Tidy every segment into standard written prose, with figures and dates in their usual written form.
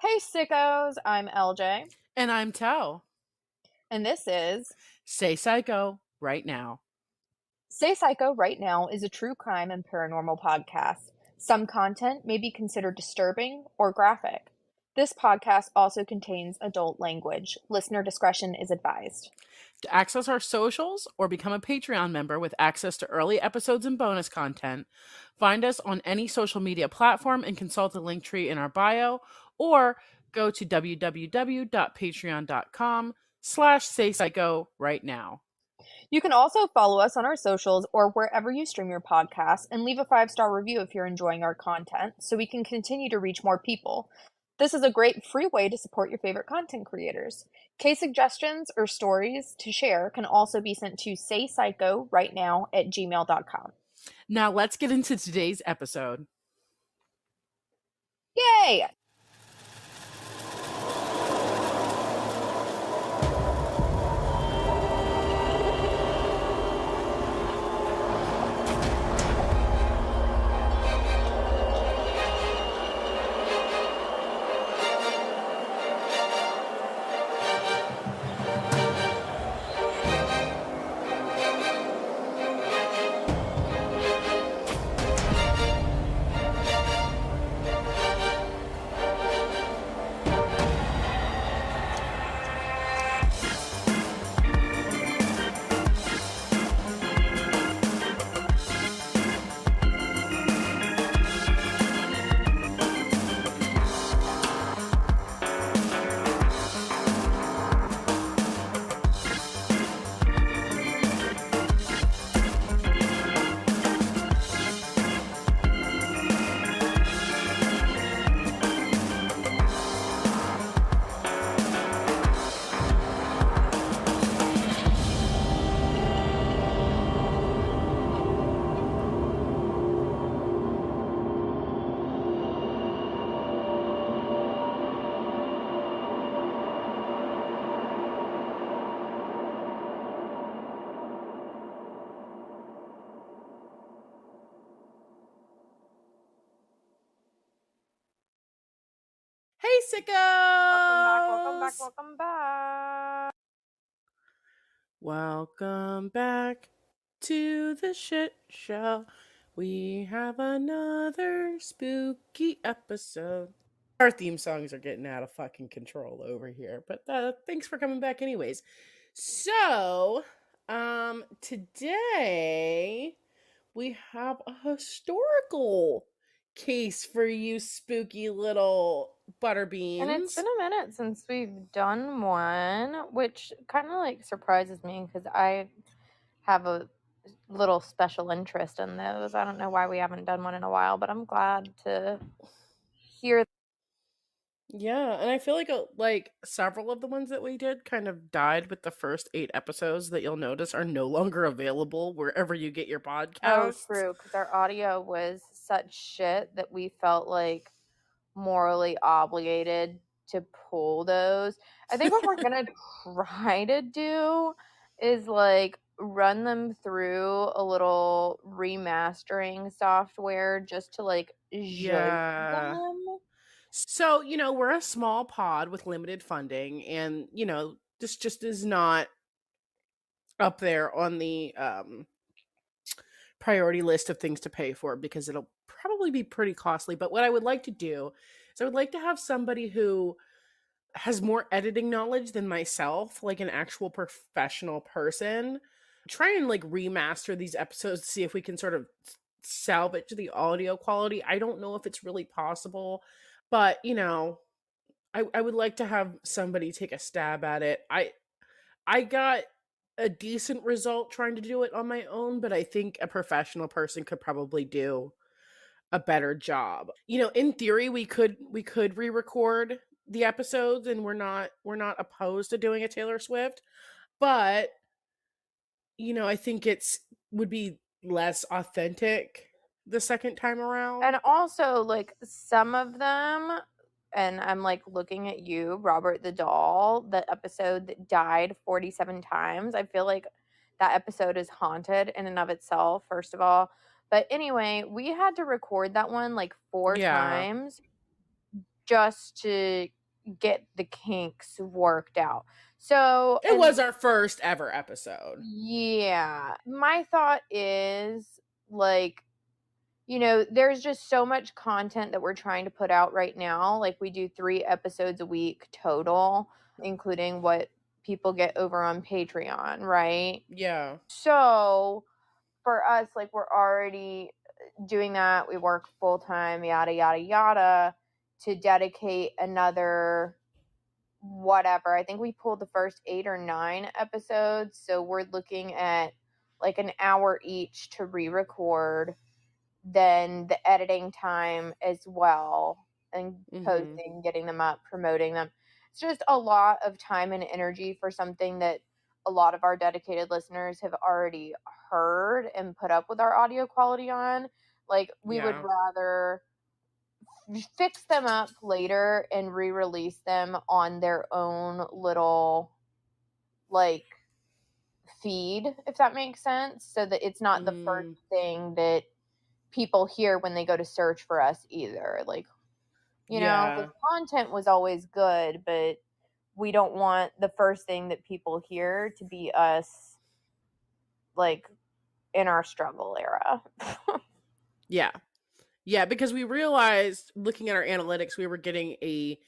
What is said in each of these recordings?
Hey sickos, I'm LJ, And I'm Toe. and this is Say psycho right now. Say Psycho Right Now is a true crime and paranormal podcast. Some content may be considered disturbing or graphic. This podcast also contains adult language. Listener discretion is advised. To access our socials or become a Patreon member with access to early episodes and bonus content, find us on any social media platform and consult the link tree in our bio, or go to www.patreon.com/saypsycho right now. You can also follow us on our socials or wherever you stream your podcasts and leave a 5-star review if you're enjoying our content so we can continue to reach more people. This is a great free way to support your favorite content creators. Case suggestions or stories to share can also be sent to saypsychorightnow@gmail.com. Now let's get into today's episode. Yay! Hey, Welcome back, welcome back, sickos! welcome back. Welcome back to the shit show. We have another spooky episode. Our theme songs are getting out of fucking control over here, but thanks for coming back anyways. So, today we have a historical case for you spooky little And it's butterbeans. been a minute since we've done one, which kind of like surprises me because I have a little special interest in those. I don't know why we haven't done one in a while, but I'm glad to hear. Yeah, and I feel like several of the ones that we did kind of died with the first 8 episodes that you'll notice are no longer available wherever you get your Oh, podcasts. true, because our audio was such shit that we felt like morally obligated to pull those. I think what we're gonna try to do is like run them through a little remastering software just to like zhuzh Yeah. them. So, we're a small pod with limited funding and, this just is not up there on the priority list of things to pay for because it'll probably be pretty costly. But what I would like to do is I would like to have somebody who has more editing knowledge than myself, like an actual professional person, try and like remaster these episodes to see if we can sort of salvage the audio quality. I don't know if it's really possible, but I would like to have somebody take a stab at it. I got a decent result trying to do it on my own, but I think a professional person could probably do a better job. In theory we could re-record the episodes and we're not opposed to doing a Taylor Swift, but I think it's would be less authentic the second time around. And also like some of them, and I'm like looking at you, Robert the Doll, the episode that died 47 times. I feel like that episode is haunted in and of itself, first of all. But anyway, we had to record that one like 4 Yeah. times just to get the kinks worked out. So, It and was our first ever episode. yeah, my thought is like, there's just so much content that we're trying to put out right now. Like, we do 3 episodes a week total, including what people get over on Patreon, right? Yeah. So, for us, like, we're already doing that. We work full time, yada, yada, yada, to dedicate another whatever. I think we pulled the first 8 or 9 episodes. So, we're looking at like an hour each to re record, then the editing time as well, and Mhm. posting, getting them up, promoting them. It's just a lot of time and energy for something that a lot of our dedicated listeners have already heard and put up with our audio quality on. Like, we would Yeah. rather fix them up later and re-release them on their own little, like, feed, if that makes sense, so that it's not the first Mm, thing that people hear when they go to search for us either. Like, the yeah. content was always good, but we don't want the first thing that people hear to be us, like, in our struggle era. Yeah. Yeah, because we realized looking at our analytics, we were getting a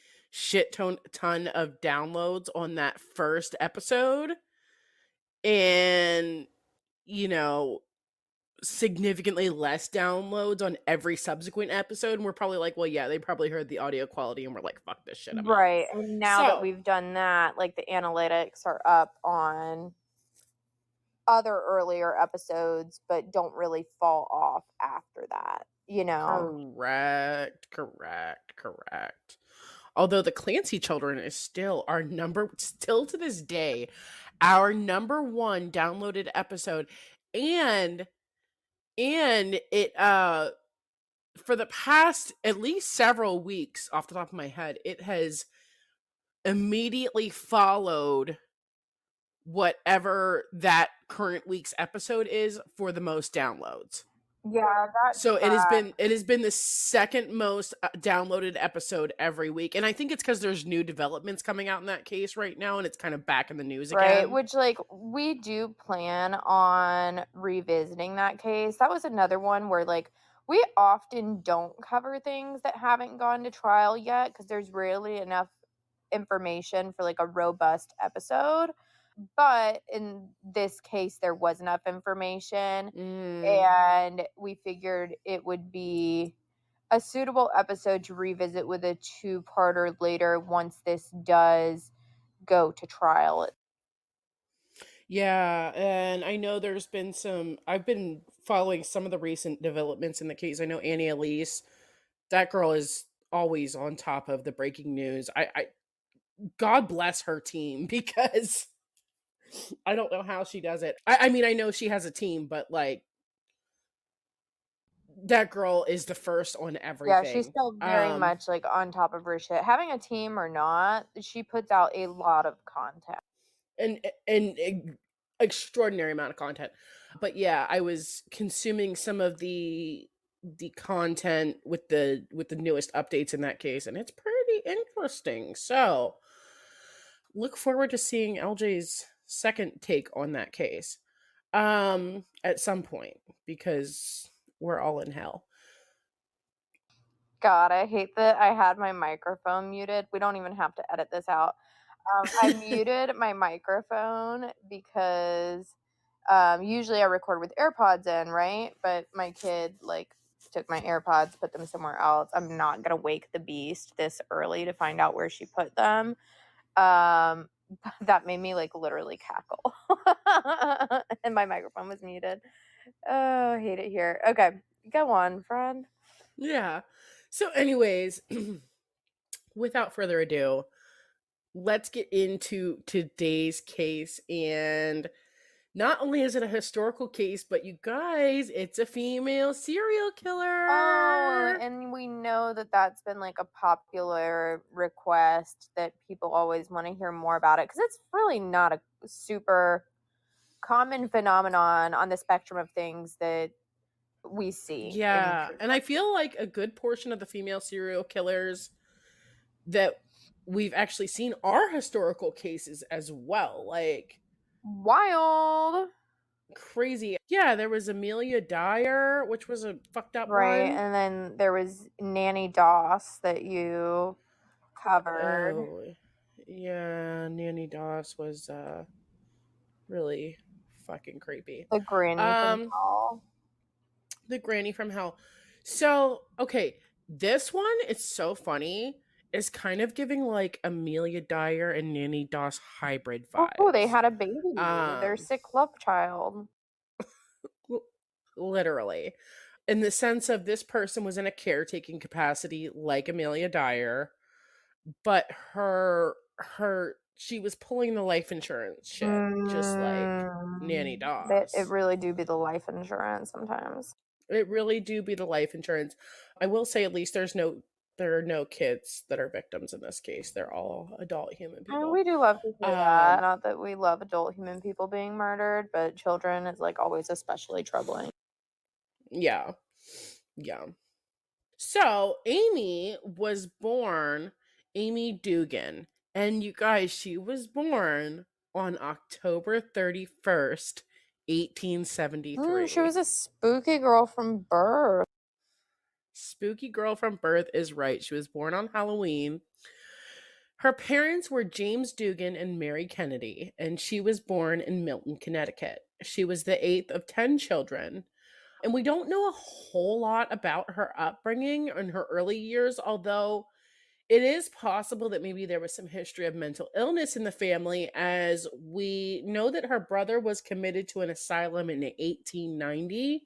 ton of downloads on that first episode and, you know, significantly less downloads on every subsequent episode. And we're probably like, well, yeah, they probably heard the audio quality and we're like, fuck this shit, I'm out. Right. And now that So, we've done that, like, the analytics are up on other earlier episodes, but don't really fall off after that. correct. Although the Clancy Children is still to this day, our number one downloaded episode. And it for the past at least several weeks, off the top of my head, it has immediately followed whatever that current week's episode is for the most downloads. Yeah, that So track. it has been the second most downloaded episode every week, and I think it's because there's new developments coming out in that case right now, and it's kind of back in the news Right, again. which, like, we do plan on revisiting that case. That was another one where, like, we often don't cover things that haven't gone to trial yet because there's rarely enough information for, like, a robust episode. But in this case, there was enough information, Mm, and we figured it would be a suitable episode to revisit with a two-parter later once this does go to trial. yeah, and I know I've been following some of the recent developments in the case. I know Annie Elise, that girl is always on top of the breaking news. I God bless her team because I don't know how she does it. I mean, I know she has a team, but like that girl is the first on Yeah, she's everything. still very much, like, on top of her shit. Having a team or not, she puts out a lot of content. And extraordinary amount of content. But yeah, I was consuming some of the content with the newest updates in that case, and it's pretty interesting. So look forward to seeing LJ's second take on that case at some point because we're all in hell. God, I hate that I had my microphone muted. We don't even have to edit this out. I muted my microphone because, usually I record with AirPods in, right? But my kid, like, took my AirPods, put them somewhere else. I'm not gonna wake the beast this early to find out where she put them. Um, that made me, like, literally cackle. And my microphone was muted. Oh, I hate it here. Okay, go on, friend. Yeah. So anyways, without further ado, let's get into today's case. And not only is it a historical case, but you guys, it's a female serial Oh, killer. and we know that that's been, like, a popular request that people always wanna hear more about it because it's really not a super common phenomenon on the spectrum of things that we see in Yeah. true And I feel like a good portion of the female serial killers that we've actually seen our historical cases as well. Like, Wild. crazy. Yeah, there was Amelia Dyer, which was a fucked up Right. one. And then there was Nanny Doss that you covered. Oh, yeah, Nanny Doss was really fucking creepy. The granny from Um, Hell. the granny from hell. So, okay, this one, it's so funny. Is kind of giving like Amelia Dyer and Nanny Doss hybrid Oh, they vibes. had a baby. Their Um, sick love child. l- literally. In the sense of this person was in a caretaking capacity like Amelia Dyer, but her she was pulling the life insurance shit just like Nanny It Doss. really do be the life insurance sometimes. It really do be the life insurance. I will say at least there are no kids that are victims in this case. They're all adult human And people. we do love to hear that. Um Not that we love adult human people being murdered, but children is like always especially troubling. yeah. Yeah. So, Amy was born Amy Dugan, and you guys, she was born on October 31st, She was 1873. a spooky girl from birth. Spooky girl from birth is right. She was born on Halloween. Her parents were James Dugan and Mary Kennedy, and she was born in Milton, Connecticut. She was the eighth of 10 children, and we don't know a whole lot about her upbringing in her early years, although it is possible that maybe there was some history of mental illness in the family, as we know that her brother was committed to an asylum in 1890,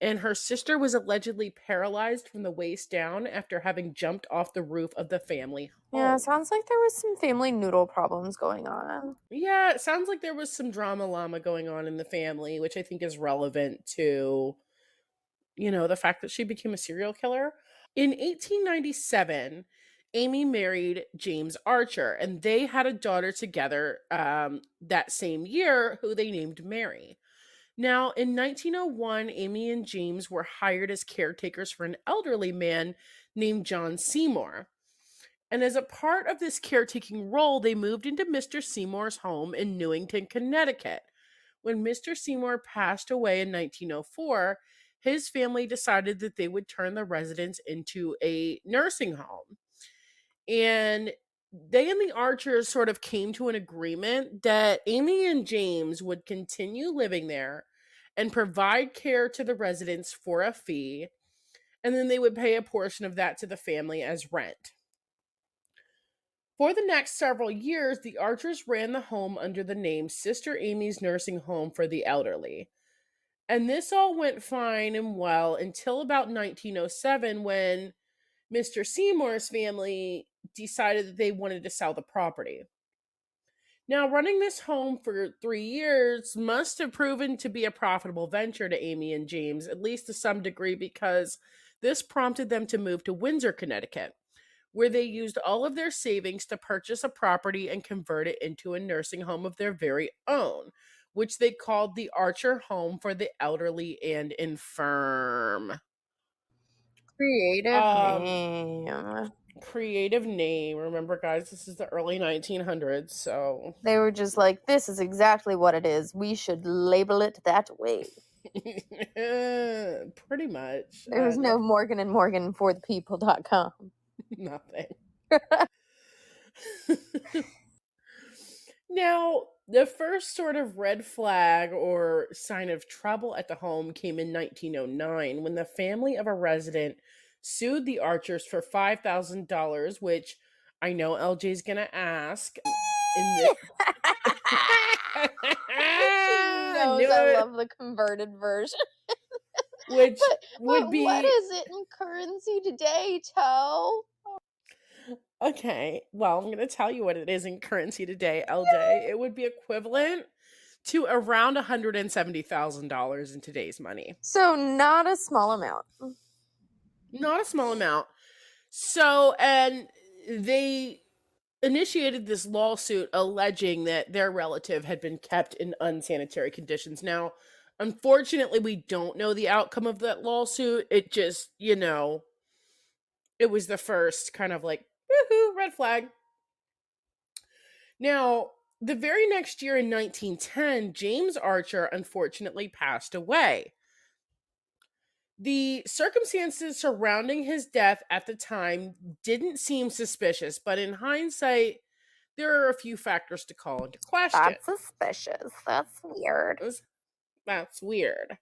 and her sister was allegedly paralyzed from the waist down after having jumped off the roof of the family Yeah, home. sounds like there was some family noodle problems going on. Yeah, it sounds like there was some drama llama going on in the family, which I think is relevant to, the fact that she became a serial killer. In 1897, Amy married James Archer, and they had a daughter together that same year who they named Mary. Now, in 1901, Amy and James were hired as caretakers for an elderly man named John Seymour. And as a part of this caretaking role, they moved into Mr. Seymour's home in Newington, Connecticut. When Mr. Seymour passed away in 1904, his family decided that they would turn the residence into a nursing home. And they and the Archers sort of came to an agreement that Amy and James would continue living there and provide care to the residents for a fee, and then they would pay a portion of that to the family as rent. For the next several years, the Archers ran the home under the name Sister Amy's Nursing Home for the Elderly. And this all went fine and well until about 1907, when Mr. Seymour's family decided that they wanted to sell the property. Now, running this home for 3 years must have proven to be a profitable venture to Amy and James, at least to some degree, because this prompted them to move to Windsor, Connecticut, where they used all of their savings to purchase a property and convert it into a nursing home of their very own, which they called the Archer Home for the Elderly and Infirm. Creative Um, name. Creative name. Remember, guys, this is the early 1900s, so They were just like, this is exactly what it is. We should label it that way. pretty much. There was no Morgan and Morgan for the people.com. Nothing. Now, the first sort of red flag or sign of trouble at the home came in 1909, when the family of a resident sued the Archers for $5,000, which I know LJ's gonna ask. In the She I knows knew I it. love the converted version. Which But would what be is it in currency today, Toe? okay. Well, I'm going to tell you what it is in currency today, LJ. It would be equivalent to around $170,000 in today's money. So not a small amount. Not a small amount. So, and they initiated this lawsuit alleging that their relative had been kept in unsanitary conditions. Now, unfortunately, we don't know the outcome of that lawsuit. It just, it was the first kind of like, woohoo, red flag. Now, the very next year in 1910, James Archer unfortunately passed away. The circumstances surrounding his death at the time didn't seem suspicious, but in hindsight, there are a few factors to call into question. That's suspicious. That's weird. That's weird.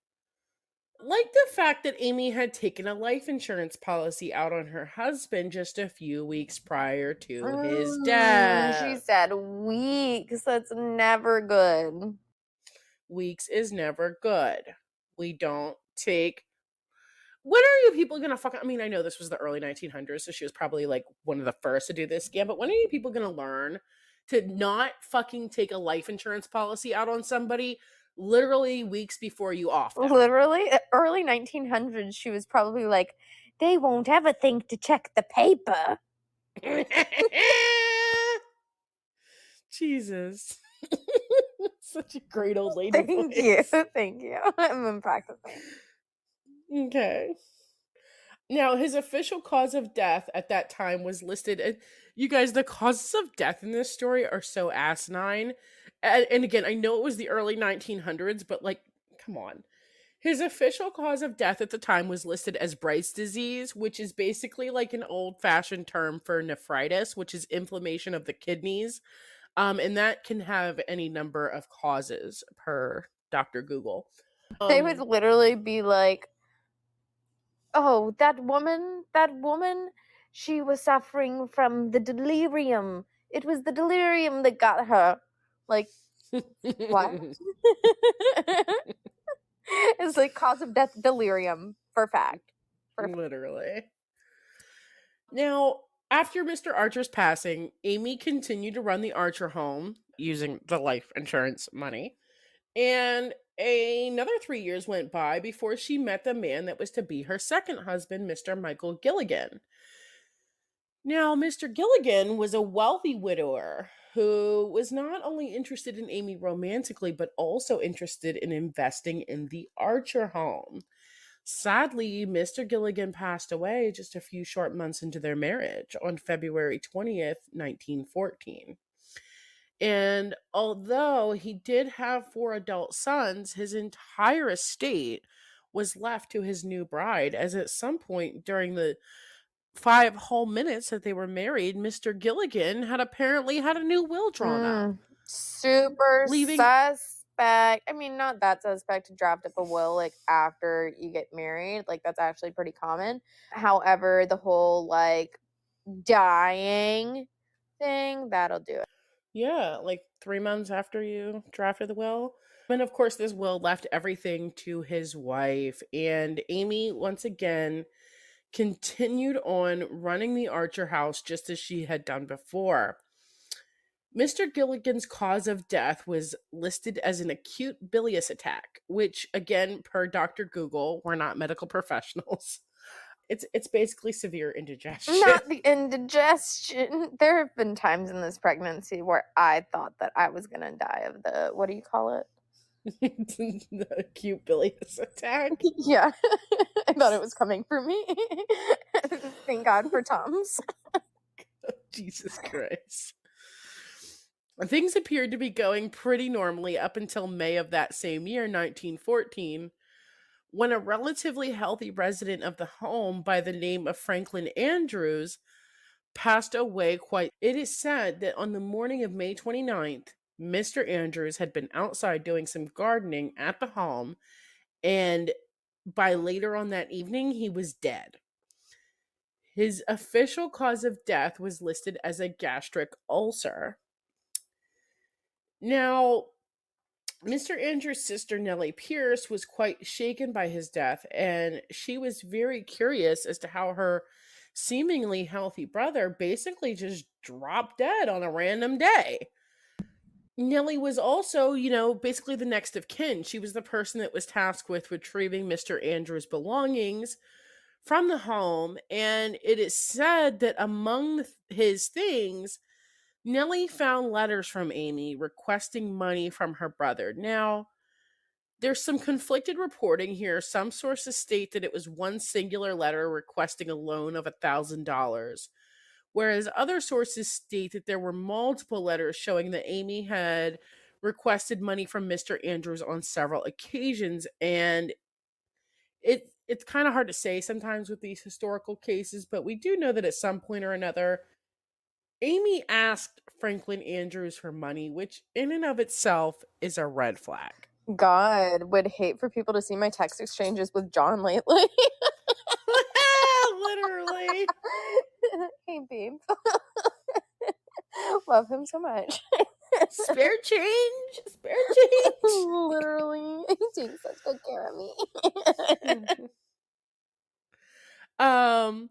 Like the fact that Amy had taken a life insurance policy out on her husband just a few weeks prior to his She death. said weeks. That's never good. Weeks is never good. We don't take. When are you people gonna fucking? I mean, I know this was the early 1900s, so she was probably like one of the first to do this scam. But when are you people gonna learn to not fucking take a life insurance policy out on somebody literally weeks before you off them? Literally, early 1900s, she was probably like, they won't ever think to check the paper. Jesus. Such a great old lady Thank you. voice. Thank you. I've been practicing. Okay. Now, his official cause of death at that time was listed. You guys, the causes of death in this story are so asinine. And again, I know it was the early 1900s, but like, come on. His official cause of death at the time was listed as Bright's disease, which is basically like an old fashioned term for nephritis, which is inflammation of the kidneys. And that can have any number of causes per Dr. Google. They would Um, literally be like, oh, that woman, she was suffering from the delirium. It was the delirium that got her. Like, what? It's like cause of death, delirium, for fact. For fact. literally. Now, after Mr. Archer's passing, Amy continued to run the Archer home using the life insurance money. And another 3 years went by before she met the man that was to be her second husband, Mr. Michael Gilligan. Now, Mr. Gilligan was a wealthy widower who was not only interested in Amy romantically, but also interested in investing in the Archer home. Sadly, Mr. Gilligan passed away just a few short months into their marriage on February 20th, 1914. And although he did have four adult sons, his entire estate was left to his new bride, as at some point during the 5 whole minutes that they were married, Mr. Gilligan had apparently had a new will drawn up, Super leaving. suspect. I mean, not that suspect to draft up a will like after you get married. Like that's actually pretty common. However, the whole like dying thing, that'll do it. Yeah, like 3 months after you drafted the will. And of course, this will left everything to his wife. And Amy, once again, continued on running the Archer house just as she had done before. Mr. Gilligan's cause of death was listed as an acute bilious attack, which, again, per Dr. Google, we're not medical professionals. It's basically severe indigestion. Not the indigestion. There have been times in this pregnancy where I thought that I was gonna die of the what do you call it? The acute bilious attack. Yeah. I thought it was coming for me. Thank God for Tom's. Jesus Christ. Things appeared to be going pretty normally up until May of that same year, 1914, when a relatively healthy resident of the home by the name of Franklin Andrews passed away quite. It is said that on the morning of May 29th, Mr. Andrews had been outside doing some gardening at the home, and by later on that evening, he was dead. His official cause of death was listed as a gastric ulcer. Now, Mr. Andrews' sister Nellie Pierce was quite shaken by his death, and she was very curious as to how her seemingly healthy brother basically just dropped dead on a random day. Nellie was also, basically the next of kin. She was the person that was tasked with retrieving Mr. Andrews' belongings from the home, and it is said that among his things, Nellie found letters from Amy requesting money from her brother. Now, there's some conflicted reporting here. Some sources state that it was one singular letter requesting a loan of $1,000, whereas other sources state that there were multiple letters showing that Amy had requested money from Mr. Andrews on several occasions. And it's kind of hard to say sometimes with these historical cases, but we do know that at some point or another Amy asked Franklin Andrews for money, which in and of itself is a red flag. God, would hate for people to see my text exchanges with John lately. Literally. Hey, babe. Love him so much. Spare change. Spare change. Literally, he takes such good care of me. um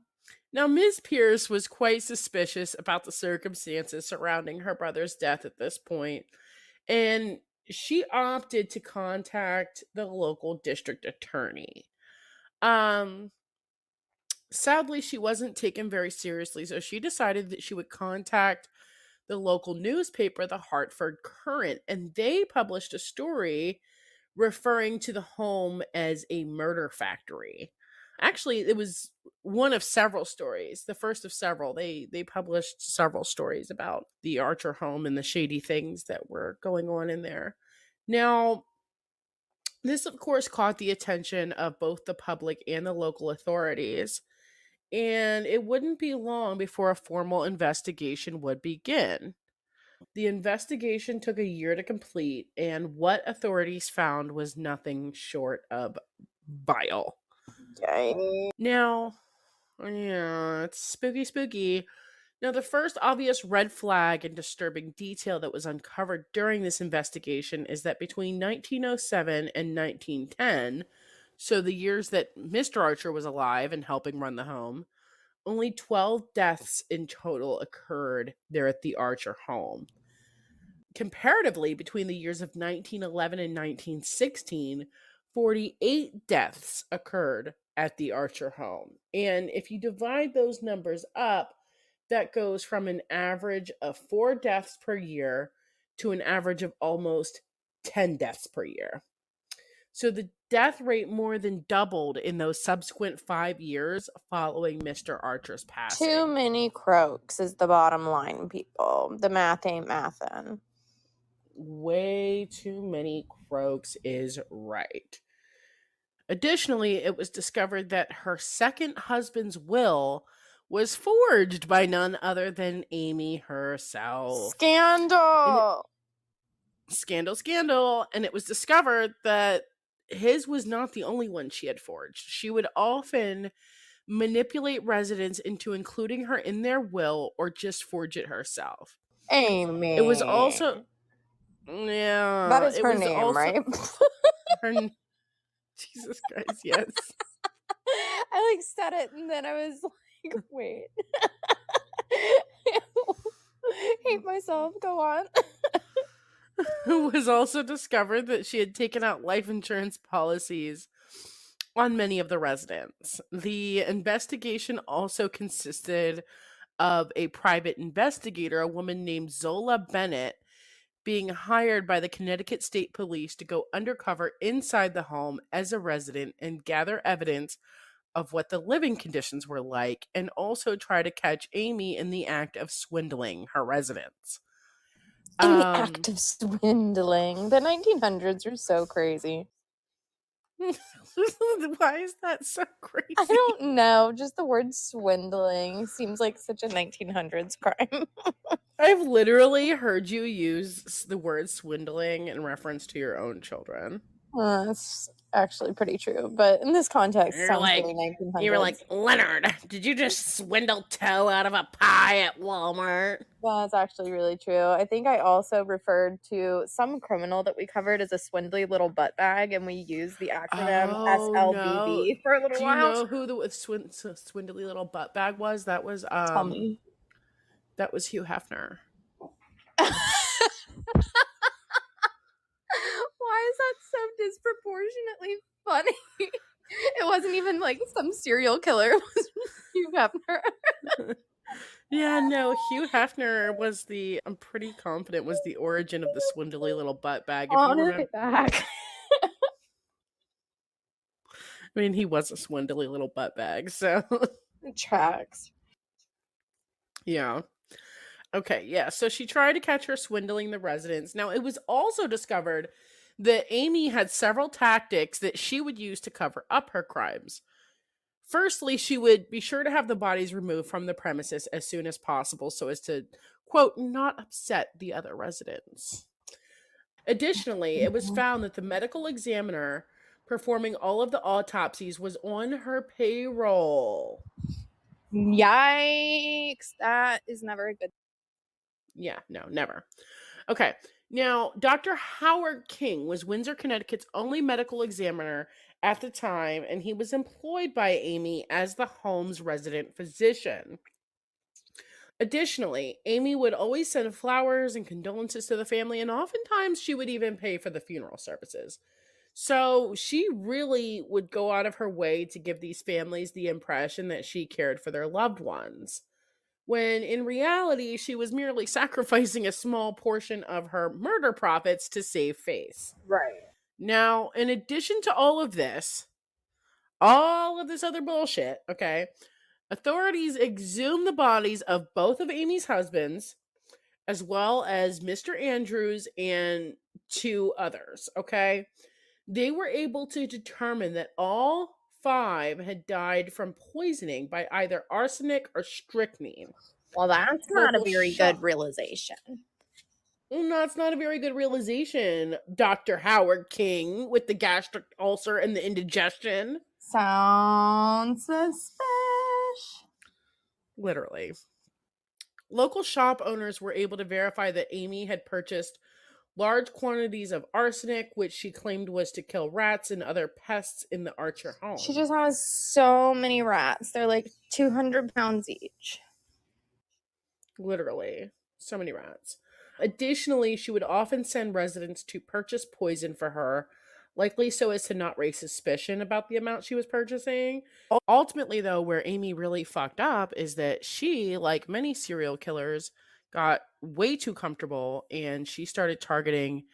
Now Ms. Pierce was quite suspicious about the circumstances surrounding her brother's death at this point, and she opted to contact the local district attorney. Um Sadly, she wasn't taken very seriously, so she decided that she would contact the local newspaper, the Hartford Courant, and they published a story referring to the home as a murder factory. Actually, it was one of several stories, the first of several. They published several stories about the Archer home and the shady things that were going on in there. Now, this of course caught the attention of both the public and the local authorities, and it wouldn't be long before a formal investigation would begin. The investigation took a year to complete, and what authorities found was nothing short of vile. Yay. Now, yeah, it's spooky, spooky. Now, the first obvious red flag and disturbing detail that was uncovered during this investigation is that between 1907 and 1910, so the years that Mr. Archer was alive and helping run the home, only 12 deaths in total occurred there at the Archer home. Comparatively, between the years of 1911 and 1916, 48 deaths occurred at the Archer home. And if you divide those numbers up, that goes from an average of 4 deaths per year to an average of almost 10 deaths per year. So the death rate more than doubled in those subsequent 5 years following Mr. Archer's Too passing. many croaks is the bottom line, people. The math ain't mathin'. Way too many croaks is right. Additionally, it was discovered that her second husband's will was forged by none other than Amy herself. And it, Scandal! scandal, and it was discovered that his was not the only one she had forged. She would often manipulate residents into including her in their will or just forge it herself. It was also, Amy. That yeah, is it her was name, also right? her. Jesus Christ, yes. I like said it and then I was like, wait. Hate myself. Go on. It was also discovered that she had taken out life insurance policies on many of the residents. The investigation also consisted of a private investigator, a woman named Zola Bennett, being hired by the Connecticut State Police to go undercover inside the home as a resident and gather evidence of what the living conditions were like, and also try to catch Amy in the act of swindling her residents. In the act Um, of swindling. The 1900s are so crazy. Why is that so I crazy? don't know. Just the word swindling seems like such a 1900s crime. I've literally heard you use the word swindling in reference to your own children. That's actually pretty true, but in this context, You're sounds very like, you were 1900s. like, Leonard, did you just swindle toe out of a pie at Walmart? That's actually really true. I think I also referred to some criminal that we covered as a swindly little butt bag, and we used the acronym Oh no! SLBB for a little Do you while. know who the swindly little butt bag was? Tell me. That was Hugh Hefner. Why is that so disproportionately funny? It wasn't even like some serial killer. It was Hugh Hefner. Yeah, no, Hugh Hefner was I'm pretty confident was the origin of the swindly little butt bag. If you On remember, it back. I mean, he was a swindly little butt bag. So, Tracks. Yeah. Okay, yeah. So she tried to catch her swindling the residents. Now, it was also discovered that Amy had several tactics that she would use to cover up her crimes. Firstly, she would be sure to have the bodies removed from the premises as soon as possible so as to, quote, not upset the other residents. Additionally, it was found that the medical examiner performing all of the autopsies was on her payroll. Yikes. That is never a good. Yeah, no, never. Okay. Now, Dr. Howard King was Windsor, Connecticut's only medical examiner at the time, and he was employed by Amy as the home's resident physician. Additionally, Amy would always send flowers and condolences to the family, and oftentimes she would even pay for the funeral services. So she really would go out of her way to give these families the impression that she cared for their loved ones, when in reality, she was merely sacrificing a small portion of her murder profits to save face. Right. Now, in addition to all of this other bullshit, okay, authorities exhumed the bodies of both of Amy's husbands, as well as Mr. Andrews and two others, okay? They were able to determine that all five had died from poisoning by either arsenic or strychnine. Well, that's not a Local very good shop. realization. No, it's not a very good realization, Dr. Howard King, with the gastric ulcer and the indigestion. Sounds suspicious. Literally. Local shop owners were able to verify that Amy had purchased large quantities of arsenic, which she claimed was to kill rats and other pests in the Archer She home. just has so many rats. They're like 200 pounds each. Literally. So many rats. Additionally, she would often send residents to purchase poison for her, likely so as to not raise suspicion about the amount she was purchasing. Ultimately, though, where Amy really fucked up is that she, like many serial killers, got way too comfortable and she started targeting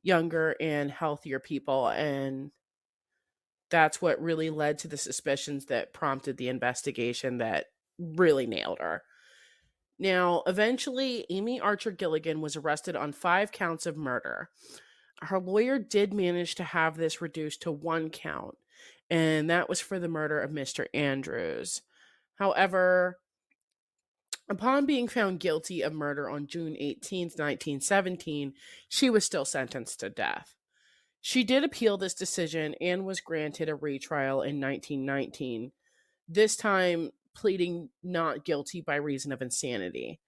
younger and healthier people. And that's what really led to the suspicions that prompted the investigation that really nailed her. Now, eventually, Amy Archer Gilligan was arrested on 5 counts of murder. Her lawyer did manage to have this reduced to 1 count, and that was for the murder of Mr. Andrews. However, upon being found guilty of murder on June 18th, 1917, she was still sentenced to death. She did appeal this decision and was granted a retrial in 1919, this time pleading not guilty by reason of insanity.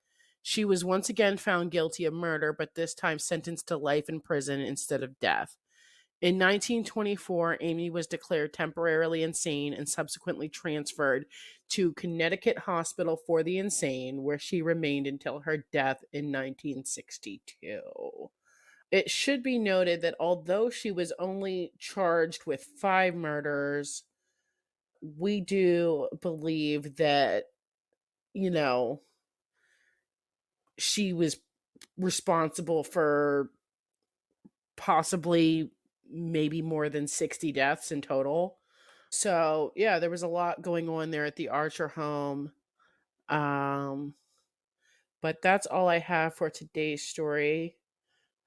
She was once again found guilty of murder, but this time sentenced to life in prison instead of death. In 1924, Amy was declared temporarily insane and subsequently transferred to Connecticut Hospital for the Insane, where she remained until her death in 1962. It should be noted that although she was only charged with 5 murders, we do believe that, you know, she was responsible for possibly maybe more than 60 deaths in total. So, yeah, there was a lot going on there at the Archer home. Um, but that's all I have for today's story.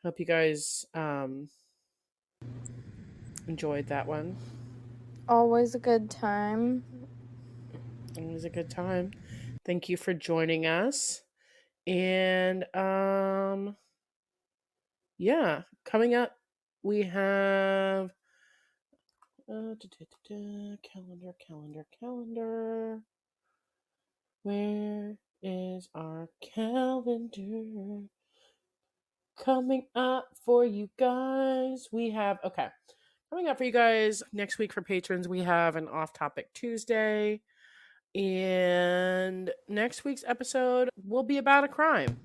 Hope you guys enjoyed that one. Always a good time. It was a good time. Thank you for joining us. And yeah, coming up we have calendar. Where is our calendar? Coming up for you guys. We have, okay. Coming up for you guys next week for patrons, we have an off topic Tuesday. And next week's episode will be about a crime.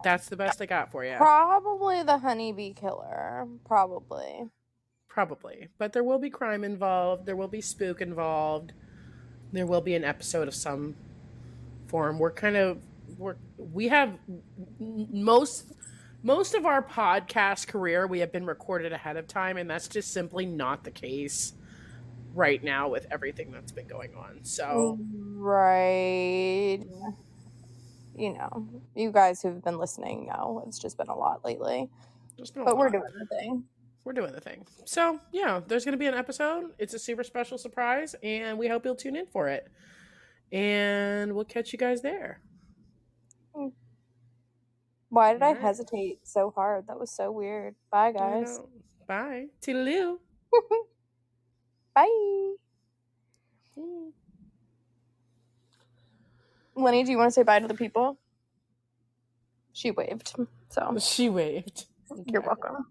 That's the best I got for you. Probably the honeybee killer. Probably. Probably. But there will be crime involved. There will be spook involved. There will be an episode of some form. We have most of our podcast career we have been recorded ahead of time, and that's just simply not the case right now with everything that's been going on. So Right. you know, you guys who've been listening know it's just been a lot lately. There's been a But we're lot. doing the thing. We're doing the thing. So, yeah, there's going to be an episode. It's a super special surprise, and we hope you'll tune in for it. And we'll catch you guys there. Why did All I right. hesitate so hard? That was so weird. Bye, I guys. know. Bye. Toodaloo. Bye. Lenny, do you want to say bye to the people? She waved. So She waved. you're Okay. welcome.